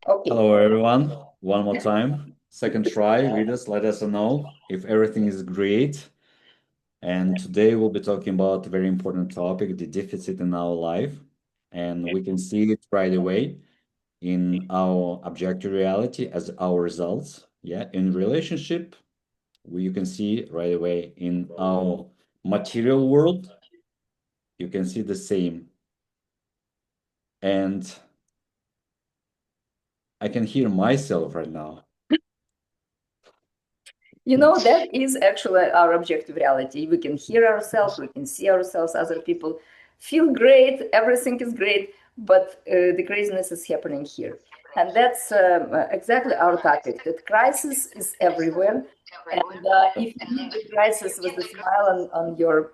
Okay. Hello, everyone. One more time. Second try. Readers, let us know if everything is great. And today we'll be talking about a very important topic, the deficit in our life. And we can see it right away in our objective reality as our results. Yeah, in relationship, you can see right away in our material world, you can see the same. And I can hear myself right now. That is actually our objective reality. We can hear ourselves, we can see ourselves, other people feel great, everything is great, but the craziness is happening here. And that's exactly our topic, that crisis is everywhere. And if you meet the crisis with a smile on your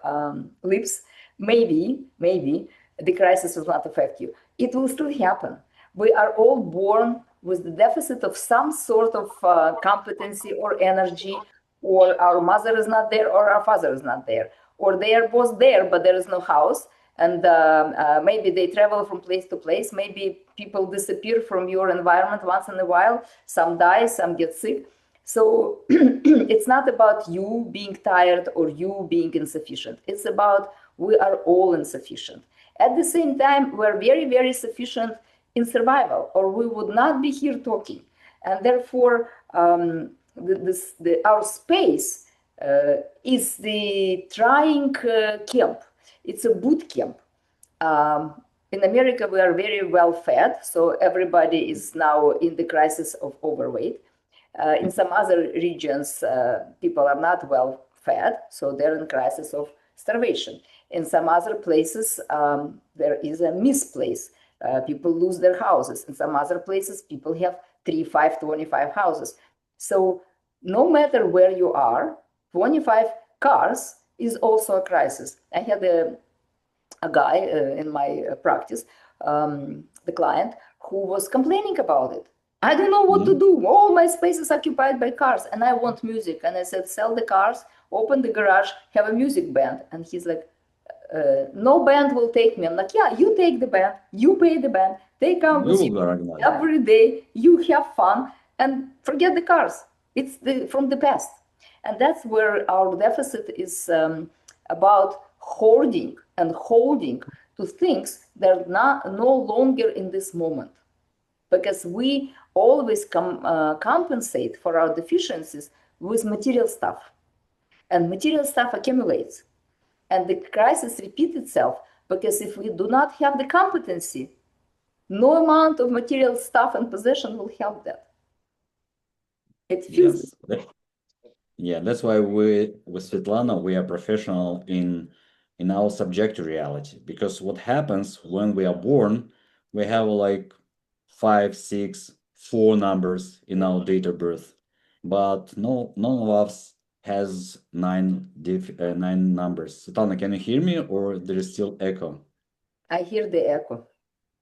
lips, maybe the crisis will not affect you. It will still happen. We are all born with the deficit of some sort of competency or energy, or our mother is not there, or our father is not there, or they are both there, but there is no house. And maybe they travel from place to place. Maybe people disappear from your environment once in a while. Some die, some get sick. So it's not about you being tired or you being insufficient. It's about we are all insufficient. At the same time, we're very, very sufficient in survival, or we would not be here talking. And therefore, our space is the trying camp. It's a boot camp. In America, we are very well fed, so everybody is now in the crisis of overweight. In some other regions, people are not well fed, so they're in crisis of starvation. In some other places, there is a misplace. People lose their houses. In some other places, people have 3, 5, 25 houses. So no matter where you are, 25 cars is also a crisis. I had a guy in my practice, the client, who was complaining about it. I don't know what to Mhm. do. All my space is occupied by cars, and I want music. And I said, sell the cars, open the garage, have a music band. And he's like, no band will take me. I'm like, yeah, you take the band, you pay the band, they come You with will you be organized. every day, you have fun, and forget the cars. It's from the past. And that's where our deficit is about hoarding and holding to things that are no longer in this moment. Because we always compensate for our deficiencies with material stuff. And material stuff accumulates. And the crisis repeats itself because if we do not have the competency, no amount of material stuff and possession will help that. It feels Yes. Yeah, that's why we with Svetlana we are professional in our subjective reality because what happens when we are born, we have like five, six, four numbers in our date of birth, but no, none of us has nine numbers. Svetlana, can you hear me or there is still echo? I hear the echo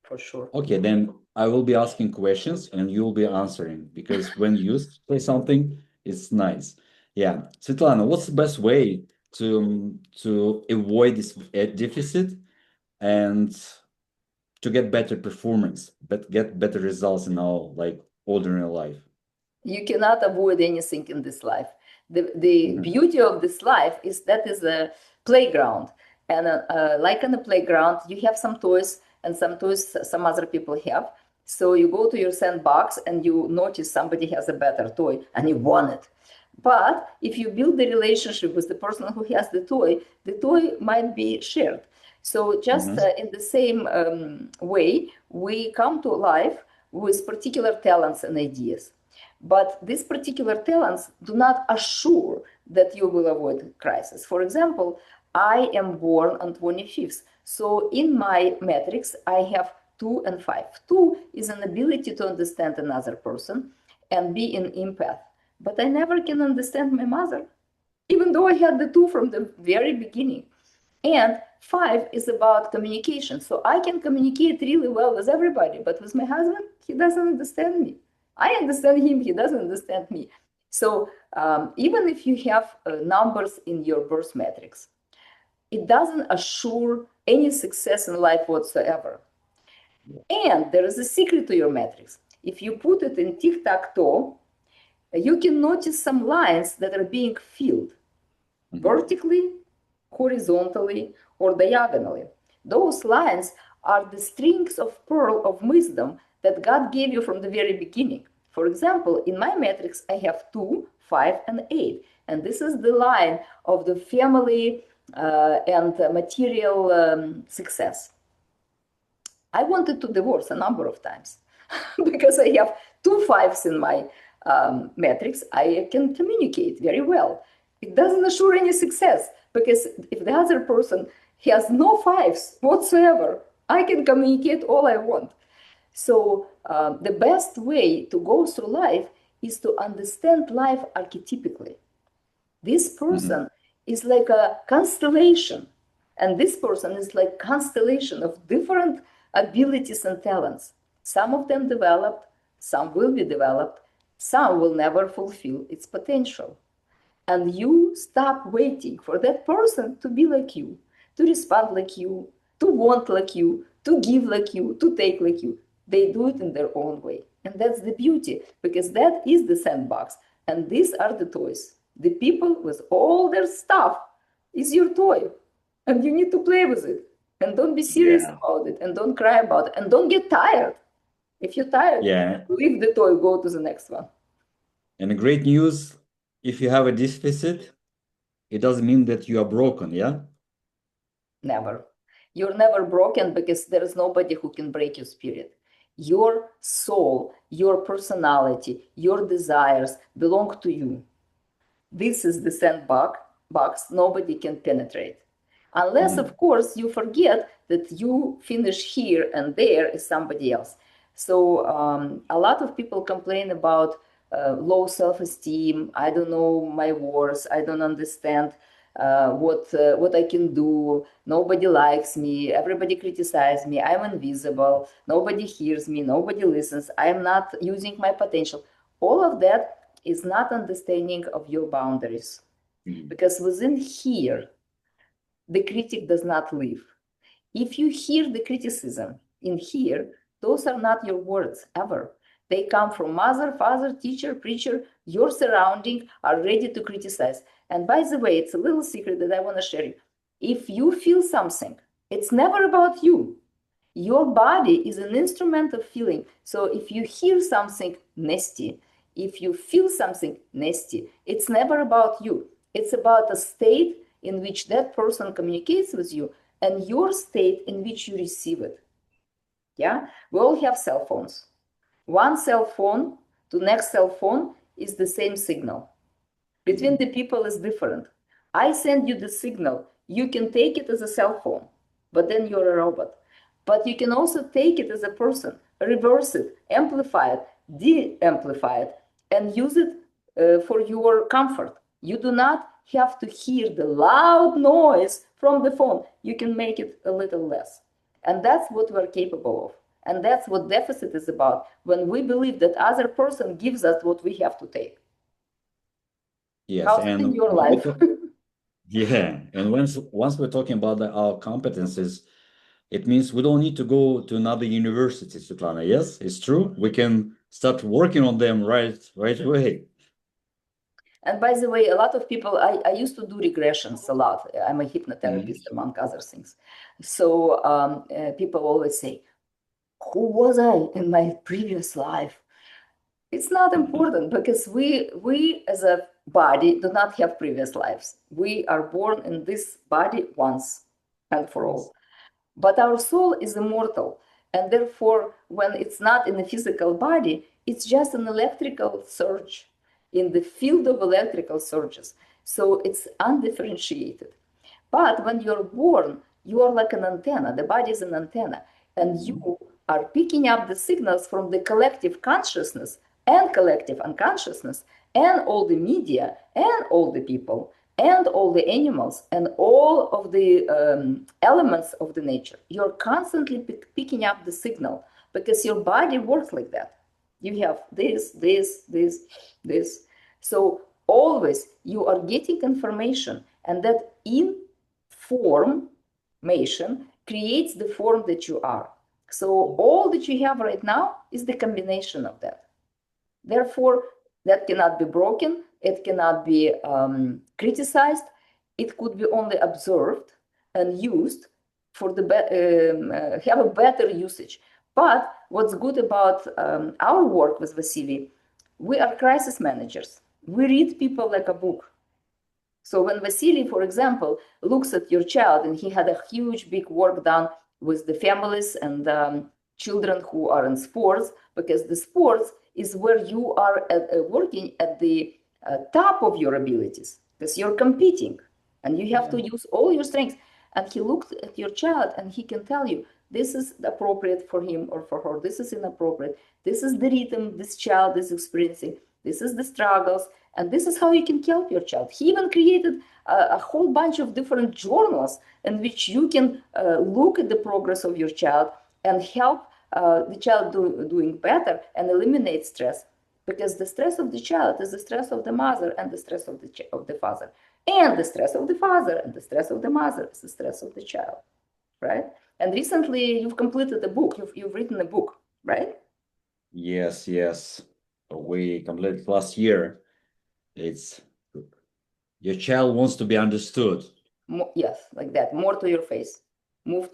for sure. Okay, then I will be asking questions and you'll be answering because when you say something, it's nice. Yeah, Svetlana, what's the best way to avoid this deficit and to get better performance, but get better results in our like ordinary life? You cannot avoid anything in this life. The Mhm. beauty of this life is that is a playground. And like on a playground, you have some toys and some toys some other people have. So you go to your sandbox and you notice somebody has a better toy and you want it. But if you build the relationship with the person who has the toy might be shared. So just Mhm. in the same way, we come to life with particular talents and ideas. But these particular talents do not assure that you will avoid crisis. For example, I am born on 25th. So in my matrix, I have 2 and 5. 2 is an ability to understand another person and be an empath. But I never can understand my mother, even though I had the 2 from the very beginning. And 5 is about communication. So I can communicate really well with everybody, but with my husband, he doesn't understand me. I understand him, he doesn't understand me. So even if you have numbers in your birth matrix, it doesn't assure any success in life whatsoever. And there is a secret to your matrix. If you put it in tic-tac-toe, you can notice some lines that are being filled vertically, horizontally, or diagonally. Those lines are the strings of pearl of wisdom that God gave you from the very beginning. For example, in my matrix, I have 2, 5, and 8. And this is the line of the family and material success. I wanted to divorce a number of times because I have 2 5s in my matrix. I can communicate very well. It doesn't assure any success because if the other person has no 5s whatsoever, I can communicate all I want. So the best way to go through life is to understand life archetypically. This person is like a constellation, and this person is like constellation of different abilities and talents. Some of them developed, some will be developed, some will never fulfill its potential. And you stop waiting for that person to be like you, to respond like you, to want like you, to give like you, to take like you. They do it in their own way. And that's the beauty, because that is the sandbox. And these are the toys. The people with all their stuff is your toy. And you need to play with it. And don't be serious about it. And don't cry about it. And don't get tired. If you're tired, leave the toy, go to the next one. And the great news, if you have a deficit, it doesn't mean that you are broken, yeah? Never. You're never broken because there is nobody who can break your spirit. Your soul, your personality, your desires belong to you. This is the sandbox nobody can penetrate. Unless, of course, you forget that you finish here and there is somebody else. So a lot of people complain about low self-esteem. I don't know my worth. I don't understand what I can do. Nobody likes me. Everybody criticizes me. I'm invisible. Nobody hears me. Nobody listens. I'm not using my potential. All of that is not understanding of your boundaries. Because within here, the critic does not live. If you hear the criticism in here, those are not your words ever. They come from mother, father, teacher, preacher. Your surrounding are ready to criticize. And by the way, it's a little secret that I want to share you. If you feel something, it's never about you. Your body is an instrument of feeling. So if you hear something nasty, if you feel something nasty, it's never about you. It's about a state in which that person communicates with you and your state in which you receive it. Yeah, we all have cell phones. One cell phone to next cell phone is the same signal. Between the people is different. I send you the signal. You can take it as a cell phone, but then you're a robot. But you can also take it as a person, reverse it, amplify it, de-amplify it, and use it for your comfort. You do not have to hear the loud noise from the phone. You can make it a little less. And that's what we're capable of. And that's what deficit is about, when we believe that other person gives us what we have to take. Yes, How's it in your life? Yeah, and once we're talking about our competences, it means we don't need to go to another university, Svetlana. Yes, it's true. We can start working on them right away. And by the way, a lot of people, I used to do regressions a lot. I'm a hypnotherapist, among other things. So people always say, who was I in my previous life? It's not important because we as a body do not have previous lives. We are born in this body once and for all. But our soul is immortal. And therefore, when it's not in a physical body, it's just an electrical surge in the field of electrical surges. So it's undifferentiated. But when you're born, you are like an antenna. The body is an antenna. And you are picking up the signals from the collective consciousness and collective unconsciousness and all the media and all the people and all the animals and all of the elements of the nature. You're constantly picking up the signal because your body works like that. You have this, this, this, this. So always you are getting information, and that information creates the form that you are. So all that you have right now is the combination of that. Therefore, that cannot be broken. It cannot be criticized. It could be only observed and used for the have a better usage. But what's good about our work with Vasili, we are crisis managers. We read people like a book. So when Vasili, for example, looks at your child, and he had a huge, big work done with the families and children who are in sports, because the sports is where you are working at the top of your abilities, because you're competing and you have to use all your strengths. And he looked at your child and he can tell you, this is appropriate for him or for her, this is inappropriate, this is the rhythm this child is experiencing, this is the struggles, and this is how you can help your child. He even created a whole bunch of different journals in which you can look at the progress of your child and help the child doing better and eliminate stress. Because the stress of the child is the stress of the mother and the stress of the father. And the stress of the father and the stress of the mother is the stress of the child, right? And recently you've completed a book, you've written a book, right? Yes, yes. We completed last year. It's your child wants to be understood. Yes, like that. More to your face. Move,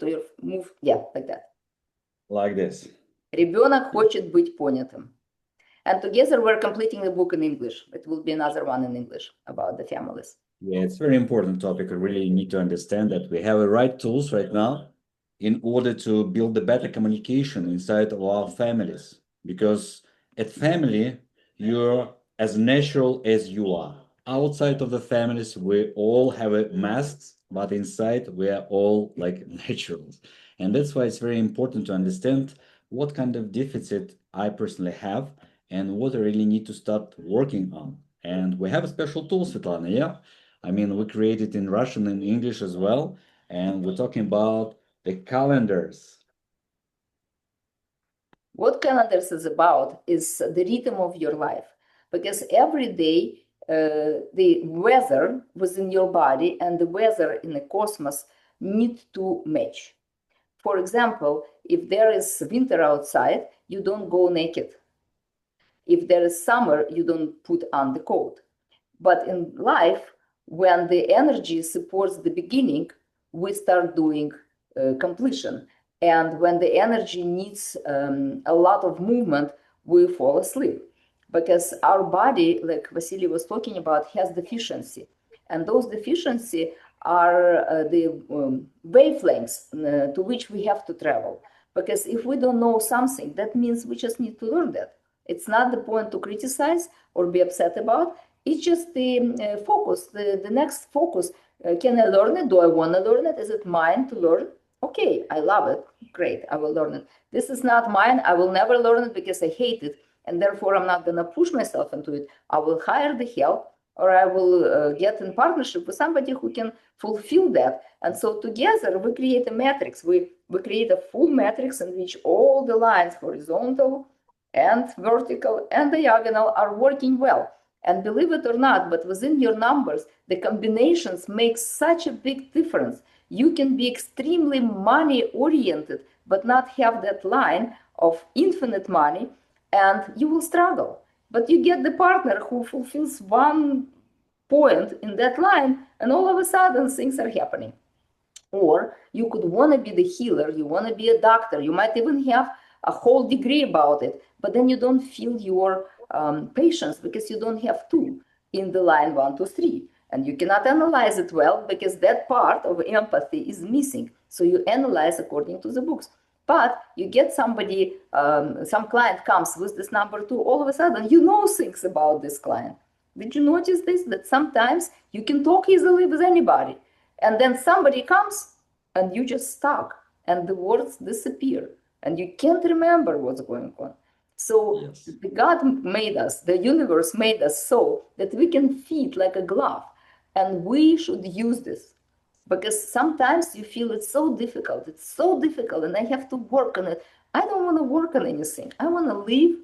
yeah, like that. Like this. Ребенок хочет быть понятым. And together we're completing the book in English. It will be another one in English about the families. Yeah, it's a very important topic. I really need to understand that we have the right tools right now in order to build the better communication inside of our families. Because at family, you're as natural as you are. Outside of the families, we all have a masks, but inside we are all like naturals. And that's why it's very important to understand what kind of deficit I personally have and what I really need to start working on. And we have a special tool, Svetlana, yeah? I mean, we created in Russian and English as well, and we're talking about the calendars. What calendars is about is the rhythm of your life, because every day the weather within your body and the weather in the cosmos need to match. For example, if there is winter outside, you don't go naked. If there is summer, you don't put on the coat. But in life, when the energy supports the beginning, we start doing completion. And when the energy needs a lot of movement, we fall asleep. Because our body, like Vasili was talking about, has deficiency. And those deficiency are the wavelengths to which we have to travel. Because if we don't know something, that means we just need to learn that. It's not the point to criticize or be upset about. It's just the focus, the next focus. Can I learn it? Do I want to learn it? Is it mine to learn? Okay, I love it. Great, I will learn it. This is not mine. I will never learn it because I hate it. And therefore, I'm not going to push myself into it. I will hire the help, or I will get in partnership with somebody who can fulfill that. And so together, we create a matrix. We create a full matrix in which all the lines, horizontal and vertical and diagonal, are working well. And believe it or not, but within your numbers, the combinations make such a big difference. You can be extremely money oriented, but not have that line of infinite money, and you will struggle. But you get the partner who fulfills one point in that line, and all of a sudden things are happening. Or you could want to be the healer, you want to be a doctor, you might even have a whole degree about it, but then you don't feel your patients because you don't have two in the line 1, 2, 3. And you cannot analyze it well because that part of empathy is missing. So you analyze according to the books. But you get somebody, some client comes with this number 2, all of a sudden you know things about this client. Did you notice this? That sometimes you can talk easily with anybody. And then somebody comes and you just stuck and the words disappear and you can't remember what's going on. So yes. God made us, the universe made us so that we can fit like a glove, and we should use this, because sometimes you feel it's so difficult and I have to work on it. I don't want to work on anything. I want to live,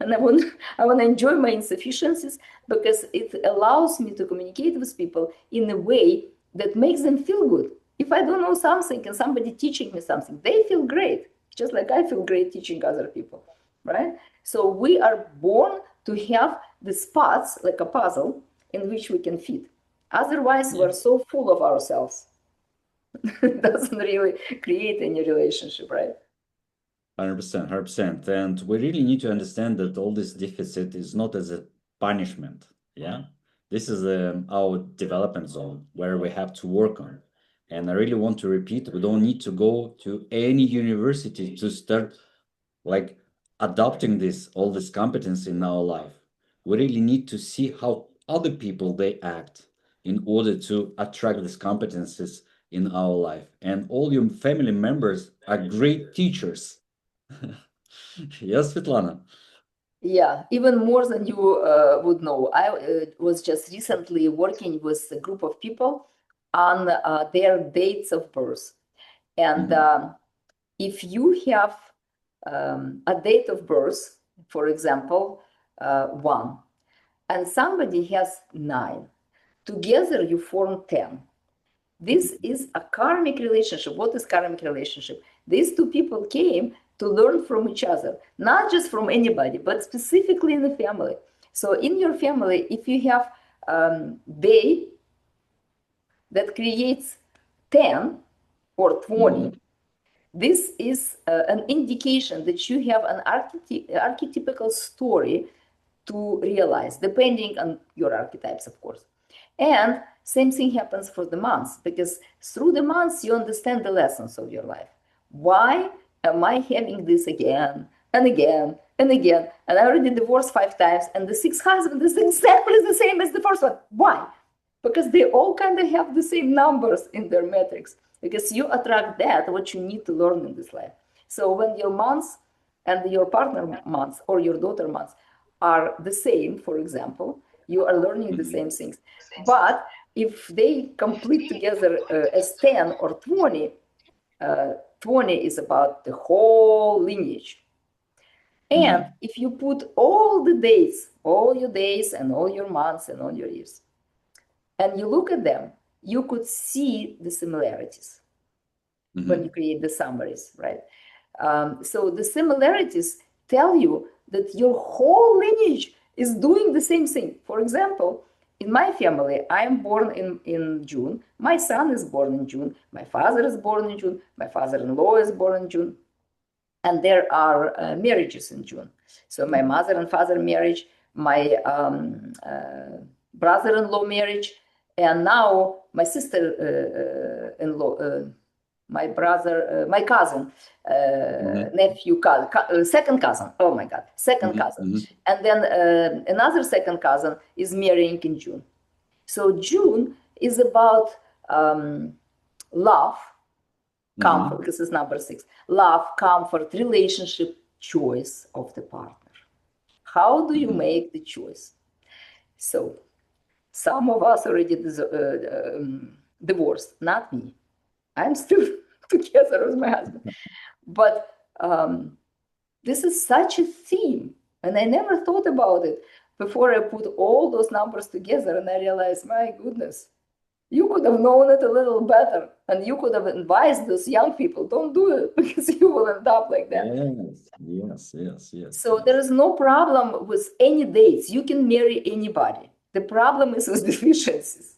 and I want to enjoy my insufficiencies, because it allows me to communicate with people in a way that makes them feel good. If I don't know something and somebody teaching me something, they feel great. just like I feel great teaching other people, right? So we are born to have the spots, like a puzzle, in which we can fit. Otherwise, we're so full of ourselves. It doesn't really create any relationship, right? 100%, 100%. And we really need to understand that all this deficit is not as a punishment. Yeah. This is our development zone where we have to work on. And I really want to repeat, we don't need to go to any university to start like adopting all this competence in our life. We really need to see how other people they act in order to attract these competences in our life. And all your family members are great teachers. Yes, Svetlana. Yeah, even more than you would know. I was just recently working with a group of people on their dates of birth. And if you have a date of birth, for example, 1, and somebody has 9, together you form 10. This is a karmic relationship. What is karmic relationship? These two people came to learn from each other, not just from anybody, but specifically in the family. So in your family, if you have day that creates 10 or 20, this is an indication that you have an archetypical story to realize, depending on your archetypes, of course. And same thing happens for the months, because through the months, you understand the lessons of your life. Why am I having this again and again and again? And I already divorced 5 times, and the 6th husband is exactly the same as the first one. Why? Because they all kind of have the same numbers in their metrics, because you attract that, what you need to learn in this life. So when your months and your partner months or your daughter months are the same, for example, you are learning the same things. But if they complete together as 10 or 20, 20 is about the whole lineage. And if you put all the days, all your days and all your months and all your years, and you look at them, you could see the similarities when you create the summaries, right? So the similarities tell you that your whole lineage is doing the same thing. For example, in my family, I am born in June. My son is born in June. My father is born in June. My father-in-law is born in June. And there are marriages in June. So my mother and father marriage, my brother-in-law marriage, and now my sister-in-law, my brother, my cousin, nephew, second cousin. Oh my God, second cousin. And then another second cousin is marrying in June. So June is about love, comfort. This is number 6. Love, comfort, relationship, choice of the partner. How do you make the choice? So some of us already divorced, not me. I'm still together with my husband. But this is such a theme, and I never thought about it before I put all those numbers together, and I realized, my goodness, you could have known it a little better, and you could have advised those young people, don't do it, because you will end up like that. Yes. So there is no problem with any dates. You can marry anybody. The problem is with deficiencies.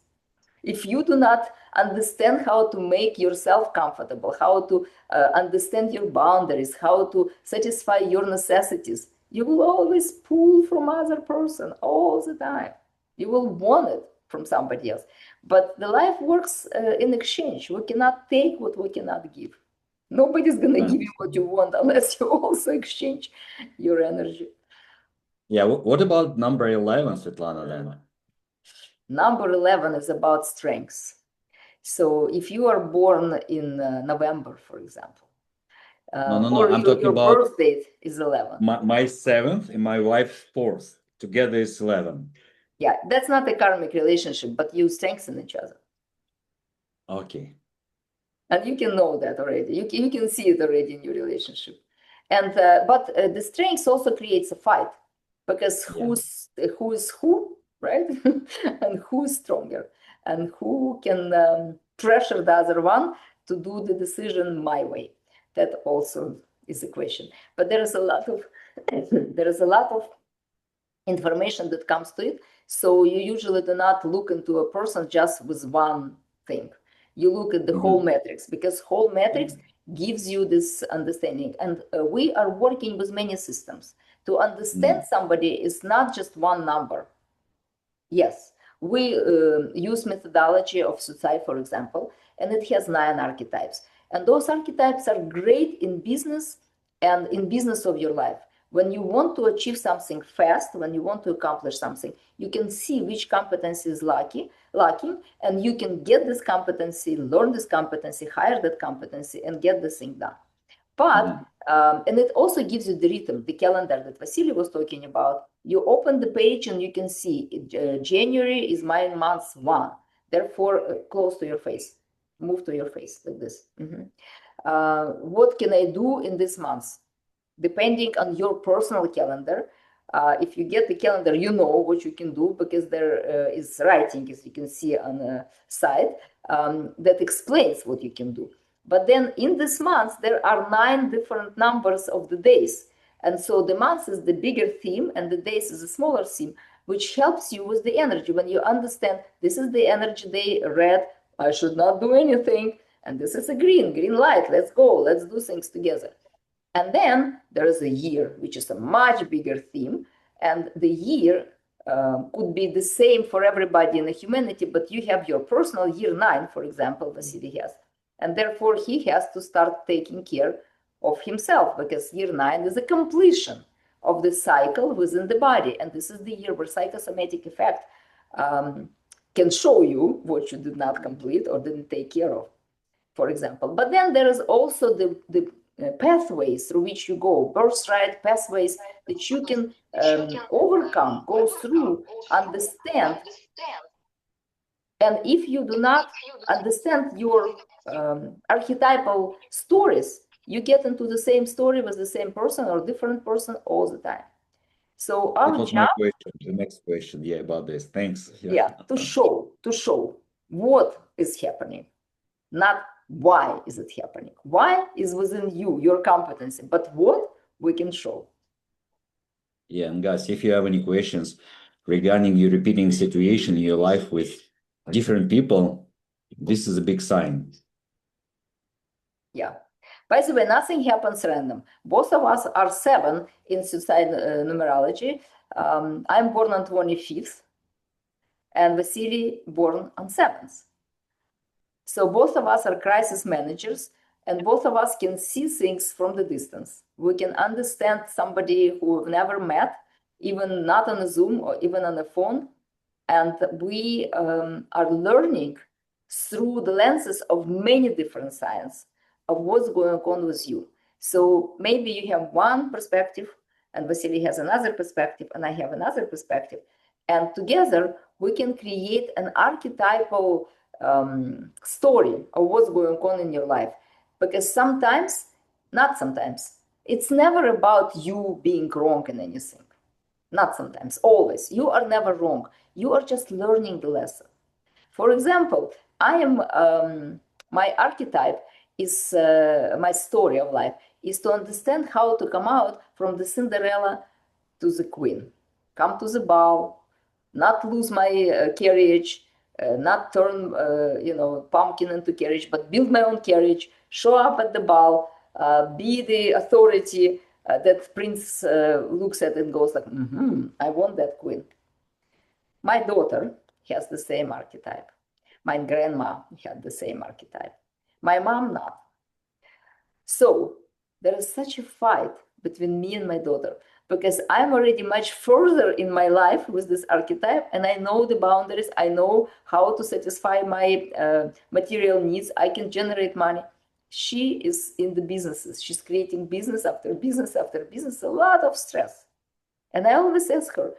If you do not understand how to make yourself comfortable, how to understand your boundaries, how to satisfy your necessities, you will always pull from other person all the time. You will want it from somebody else. But the life works in exchange. We cannot take what we cannot give. Nobody's going to give you what you want unless you also exchange your energy. Yeah, what about number 11, Svetlana, then? Number 11 is about strengths. So if you are born in November, for example, No, or I'm talking your about birth date is 11. my 7th and my wife's 4th. Together is 11. Yeah, that's not a karmic relationship, but you strengthen each other. Okay. And you can know that already. You can see it already in your relationship. And but the strengths also creates a fight, because who is who, right? And who's stronger, and who can pressure the other one to do the decision my way. That also is the question. But there is a lot of there is a lot of information that comes to it. So you usually do not look into a person just with one thing. You look at the whole matrix, because whole matrix gives you this understanding. And we are working with many systems. To understand somebody is not just one number. Yes, we use methodology of Sutsai, for example, and it has 9 archetypes. And those archetypes are great in business and in business of your life. When you want to achieve something fast, when you want to accomplish something, you can see which competency is lacking, and you can get this competency, learn this competency, hire that competency, and get the thing done. But, and it also gives you the rhythm, the calendar that Vasili was talking about. You open the page and you can see January is my month 1. Therefore, close to your face, move to your face like this. What can I do in this month? Depending on your personal calendar, if you get the calendar, you know what you can do, because there is writing, as you can see on the side, that explains what you can do. But then in this month, there are 9 different numbers of the days. And so the month is the bigger theme and the days is a smaller theme, which helps you with the energy. When you understand this is the energy day, red, I should not do anything. And this is a green light, let's go, let's do things together. And then there is a year, which is a much bigger theme. And the year could be the same for everybody in the humanity, but you have your personal year 9, for example, Vasili has. And therefore, he has to start taking care of himself, because year 9 is a completion of the cycle within the body. And this is the year where psychosomatic effect can show you what you did not complete or didn't take care of, for example. But then there is also the pathways through which you go, birthright pathways that you can overcome, go through, understand. And if you do not understand your archetypal stories, you get into the same story with the same person or different person all the time. So our That was my question, the next question, about this. Thanks. Yeah, to show what is happening, not why is it happening. Why is within you, your competency, but what we can show. Yeah, and guys, if you have any questions regarding your repeating situation in your life with different people, this is a big sign. Yeah. By the way, nothing happens random. Both of us are 7 in suicide numerology. I'm born on 25th, and Vasili born on 7th. So both of us are crisis managers, and both of us can see things from the distance. We can understand somebody who we've never met, even not on a Zoom or even on a phone. And we are learning through the lenses of many different signs of what's going on with you. So maybe you have one perspective, and Vasili has another perspective, and I have another perspective. And together, we can create an archetypal story of what's going on in your life. Because sometimes, not sometimes, it's never about you being wrong in anything. Not sometimes, always. You are never wrong. You are just learning the lesson. For example, I am, my archetype is, my story of life is to understand how to come out from the Cinderella to the Queen. Come to the ball, not lose my carriage, not turn, pumpkin into carriage, but build my own carriage, show up at the ball, be the authority that prince looks at and goes like, I want that queen. My daughter has the same archetype. My grandma had the same archetype. My mom not. So there is such a fight between me and my daughter, because I'm already much further in my life with this archetype, and I know the boundaries. I know how to satisfy my material needs. I can generate money. She is in the businesses. She's creating business after business after business, a lot of stress. And I always ask her,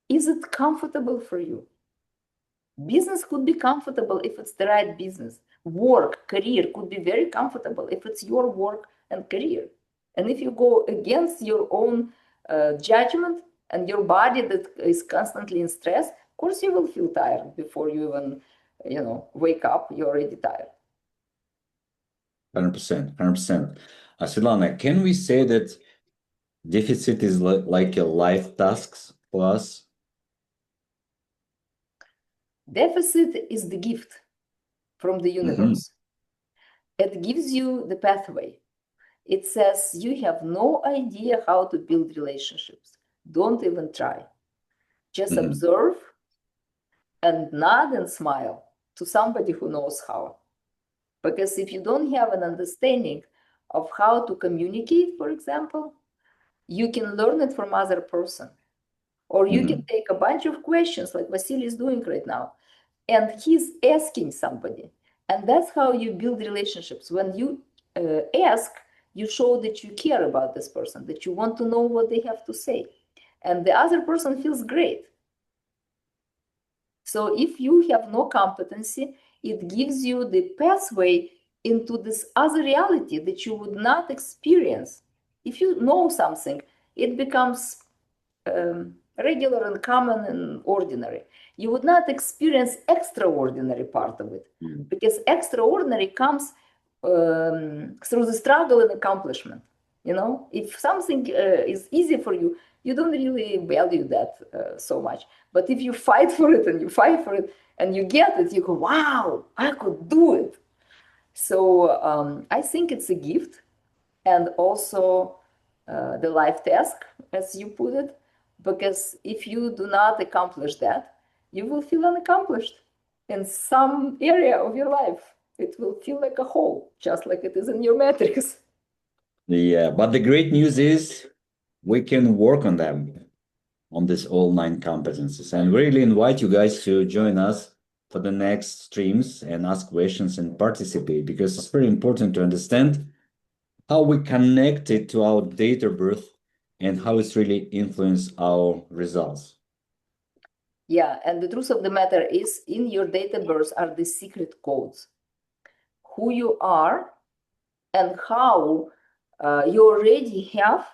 is it comfortable for you? Business could be comfortable if it's the right business. Work, career could be very comfortable if it's your work and career. And if you go against your own judgment and your body that is constantly in stress, of course you will feel tired before you even, wake up. You're already tired. 100%, 100%. Svetlana, can we say that deficit is like a life task for us? Deficit is the gift from the universe. It gives you the pathway. It says you have no idea how to build relationships. Don't even try. Just observe and nod and smile to somebody who knows how. Because if you don't have an understanding of how to communicate, for example, you can learn it from other person. Or you can take a bunch of questions like Vasili is doing right now, and he's asking somebody. And that's how you build relationships. When you ask, you show that you care about this person, that you want to know what they have to say. And the other person feels great. So if you have no competency, it gives you the pathway into this other reality that you would not experience. If you know something, it becomes regular and common and ordinary. You would not experience extraordinary part of it, because extraordinary comes through the struggle and accomplishment. You know, if something is easy for you, you don't really value that so much. But if you fight for it and you fight for it and you get it, you go, wow, I could do it. So I think it's a gift, and also the life task, as you put it, because if you do not accomplish that, you will feel unaccomplished in some area of your life. It will feel like a hole, just like it is in your matrix. Yeah, but the great news is we can work on them, on this all 9 competencies, and really invite you guys to join us for the next streams and ask questions and participate, because it's very important to understand how we connect it to our date of birth and how it's really influenced our results. Yeah, and the truth of the matter is, in your date of birth are the secret codes. Who you are and how you already have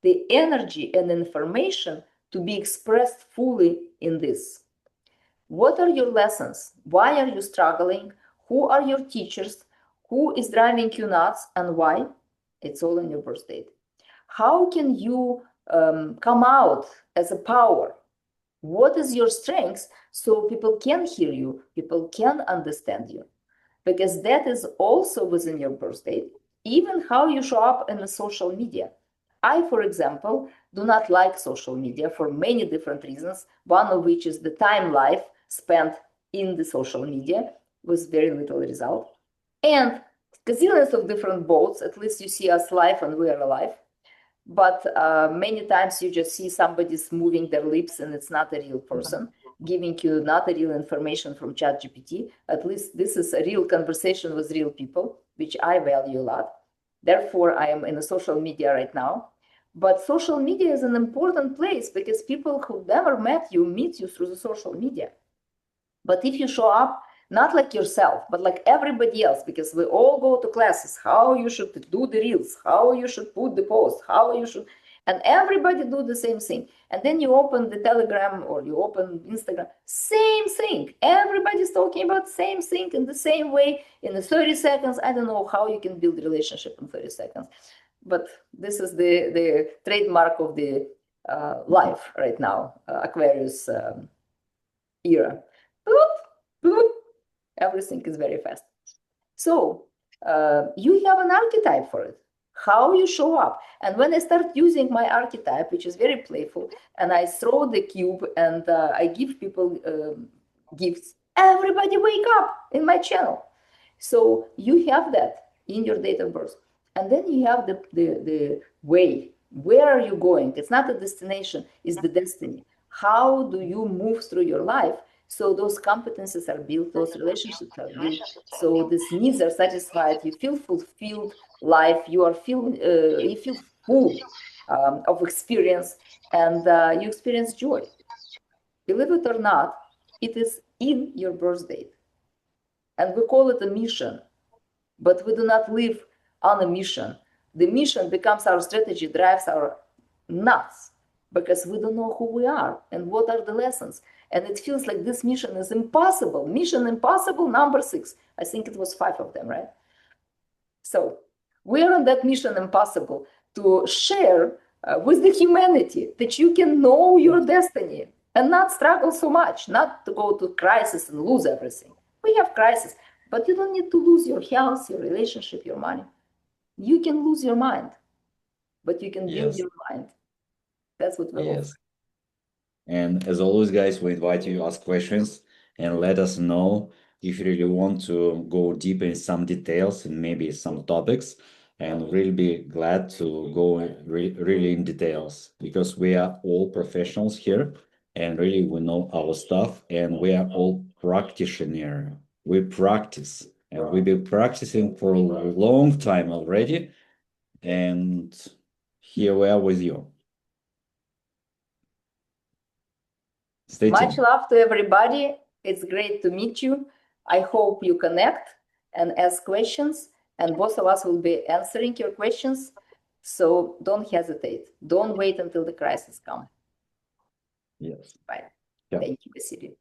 the energy and information to be expressed fully in this. What are your lessons? Why are you struggling? Who are your teachers? Who is driving you nuts and why? It's all in your birth date. How can you come out as a power? What is your strength so people can hear you, people can understand you? Because that is also within your birth date, even how you show up in the social media. I, for example, do not like social media for many different reasons, one of which is the time life spent in the social media with very little result. And gazillions of different boats, at least you see us live and we are alive. But many times you just see somebody's moving their lips and it's not a real person giving you not a real information from ChatGPT. At least this is a real conversation with real people, which I value a lot. Therefore, I am in the social media right now. But social media is an important place because people who never met you meet you through the social media. But if you show up not like yourself, but like everybody else, because we all go to classes, how you should do the reels, how you should put the post, how you should, and everybody do the same thing. And then you open the Telegram or you open Instagram, same thing. Everybody's talking about same thing in the same way in the 30 seconds. I don't know how you can build relationship in 30 seconds. But this is the trademark of the life right now, Aquarius era. Everything is very fast. So you have an archetype for it, how you show up. And when I start using my archetype, which is very playful, and I throw the cube and I give people gifts, everybody wake up in my channel. So you have that in your date of birth. And then you have the way. Where are you going? It's not a destination, it's the destiny. How do you move through your life so those competencies are built, those relationships are built, so these needs are satisfied, you feel fulfilled life, you feel full of experience, and you experience joy. Believe it or not, it is in your birth date. And we call it a mission, but we do not live on a mission. The mission becomes our strategy, drives our nuts, because we don't know who we are and what are the lessons. And it feels like this mission is impossible. Mission impossible, number 6. I think it was 5 of them, right? So We are on that mission impossible to share with the humanity that you can know your destiny and not struggle so much, not to go to crisis and lose everything. We have crisis, but you don't need to lose your health, your relationship, your money. You can lose your mind, but you can build Yes. your mind. That's what we Yes. And as always, guys, we invite you to ask questions and let us know if you really want to go deeper in some details and maybe some topics. And really be glad to go really in details because we are all professionals here and really we know our stuff and we are all practitioner. We practice and we've been practicing for a long time already. And here we are with you. Stay Much tuned. love to everybody. It's great to meet you. I hope you connect and ask questions, and both of us will be answering your questions. So don't hesitate. Don't wait until the crisis comes. Yes. Bye. Yeah. Thank you, Vasili.